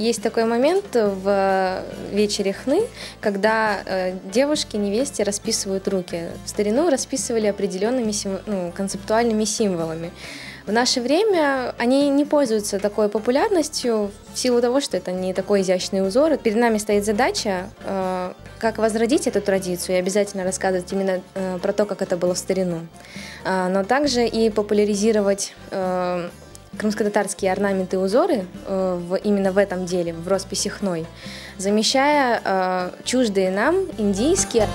Есть такой момент в вечере хны, когда девушки невесте расписывают руки. В старину расписывали определенными концептуальными символами. В наше время они не пользуются такой популярностью в силу того, что это не такой изящный узор. Перед нами стоит задача, как возродить эту традицию и обязательно рассказывать именно про то, как это было в старину. Но также и популяризировать крымско-татарские орнаменты и узоры именно в этом деле, в росписи хной, замещая чуждые нам индийские.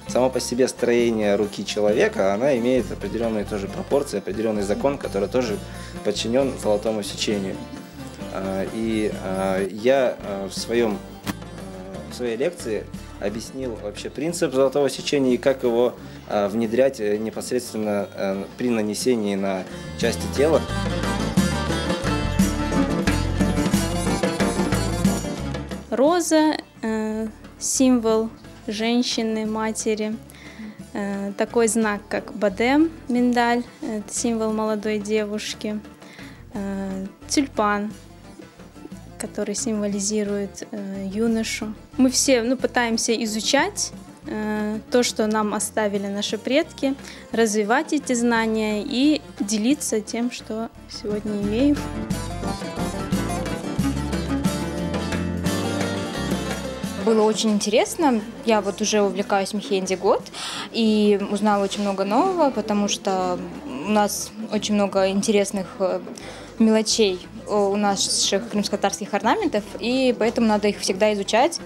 Само по себе строение руки человека, она имеет определенные тоже пропорции, определенный закон, который тоже подчинен золотому сечению. И я в своей лекции объяснил вообще принцип золотого сечения и как его внедрять непосредственно при нанесении на части тела. Роза – символ женщины, матери. Такой знак, как бадем, миндаль, это символ молодой девушки. Тюльпан, который символизирует юношу. Мы все пытаемся изучать то, что нам оставили наши предки, развивать эти знания и делиться тем, что сегодня имеем. Было очень интересно. Я вот уже увлекаюсь мехенди год и узнала очень много нового, потому что у нас очень много интересных мелочей у наших крымско-татарских орнаментов, и поэтому надо их всегда изучать.